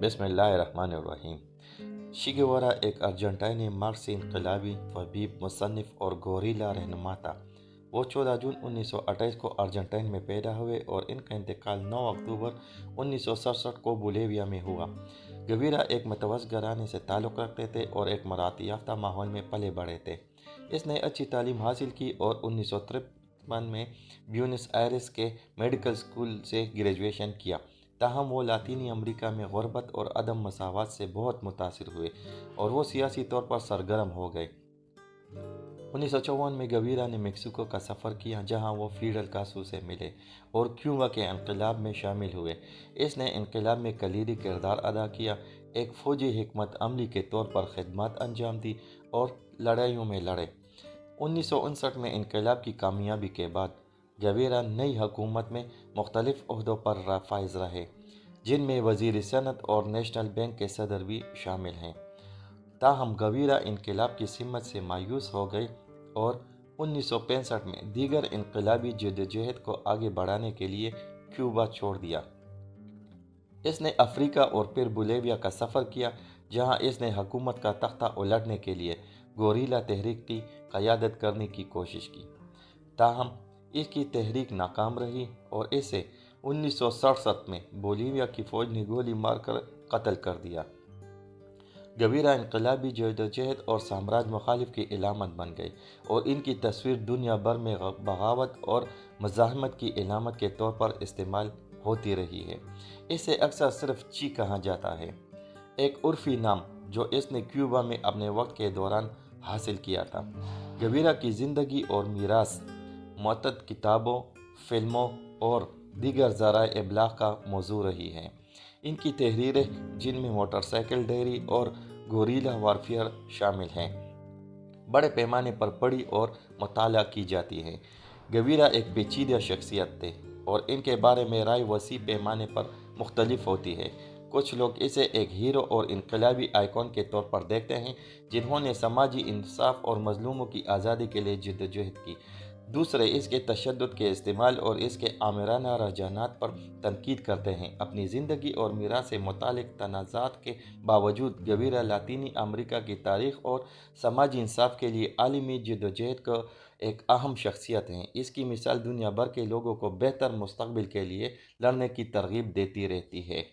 بسم اللہ الرحمن الرحیم۔ چے گیوارا ایک ارجنٹائنی مارکسی انقلابی طبیب، مصنف اور گوریلا رہنما تھا۔ وہ 14 جون 1928 کو ارجنٹائن میں پیدا ہوئے اور ان کا انتقال 9 اکتوبر 1967 کو بولیویا میں ہوا۔ گیوارا ایک متوسط گھرانے سے تعلق رکھتے تھے اور ایک مراعات یافتہ ماحول میں پلے بڑھے تھے۔ اس نے اچھی تعلیم حاصل کی اور 1953 میں بیونس آئرس کے میڈیکل اسکول سے گریجویشن کیا۔ تاہم وہ لاطینی امریکہ میں غربت اور عدم مساوات سے بہت متاثر ہوئے اور وہ سیاسی طور پر سرگرم ہو گئے۔ 1954 میں گیوارا نے میکسیکو کا سفر کیا، جہاں وہ فیڈل کاسٹرو سے ملے اور کیوبا کے انقلاب میں شامل ہوئے۔ اس نے انقلاب میں کلیدی کردار ادا کیا، ایک فوجی حکمت عملی کے طور پر خدمات انجام دی اور لڑائیوں میں لڑے۔ 1959 میں انقلاب کی کامیابی کے بعد گیوارا نئی حکومت میں مختلف عہدوں پر فائز رہے، جن میں وزیر صنعت اور نیشنل بینک کے صدر بھی شامل ہیں۔ تاہم گیوارا انقلاب کی سمت سے مایوس ہو گئے اور 1965 میں دیگر انقلابی جدوجہد کو آگے بڑھانے کے لیے کیوبا چھوڑ دیا۔ اس نے افریقہ اور پھر بولیویا کا سفر کیا، جہاں اس نے حکومت کا تختہ الٹنے کے لیے گوریلا تحریک کی قیادت کرنے کی کوشش کی۔ تاہم اس کی تحریک ناکام رہی اور اسے 1967 میں بولیویا کی فوج نے گولی مار کر قتل کر دیا۔ گیوارا انقلابی جدوجہد اور سامراج مخالف کی علامت بن گئے اور ان کی تصویر دنیا بھر میں بغاوت اور مزاحمت کی علامت کے طور پر استعمال ہوتی رہی ہے۔ اسے اکثر صرف چے کہا جاتا ہے، ایک عرفی نام جو اس نے کیوبا میں اپنے وقت کے دوران حاصل کیا تھا۔ گیوارا کی زندگی اور میراث متعدد کتابوں، فلموں اور دیگر ذرائع ابلاغ کا موضوع رہی ہے۔ ان کی تحریریں، جن میں موٹر سائیکل ڈائری اور گوریلا وارفیئر شامل ہیں، بڑے پیمانے پر پڑھی اور مطالعہ کی جاتی ہیں۔ گیوارا ایک پیچیدہ شخصیت تھے اور ان کے بارے میں رائے وسیع پیمانے پر مختلف ہوتی ہے۔ کچھ لوگ اسے ایک ہیرو اور انقلابی آئیکن کے طور پر دیکھتے ہیں، جنہوں نے سماجی انصاف اور مظلوموں کی آزادی کے لیے جدوجہد کی۔ دوسرے اس کے تشدد کے استعمال اور اس کے آمرانہ رجحانات پر تنقید کرتے ہیں۔ اپنی زندگی اور میراث سے متعلق تنازعات کے باوجود گیوارا لاطینی امریکہ کی تاریخ اور سماجی انصاف کے لیے عالمی جدوجہد کا ایک اہم شخصیت ہیں۔ اس کی مثال دنیا بھر کے لوگوں کو بہتر مستقبل کے لیے لڑنے کی ترغیب دیتی رہتی ہے۔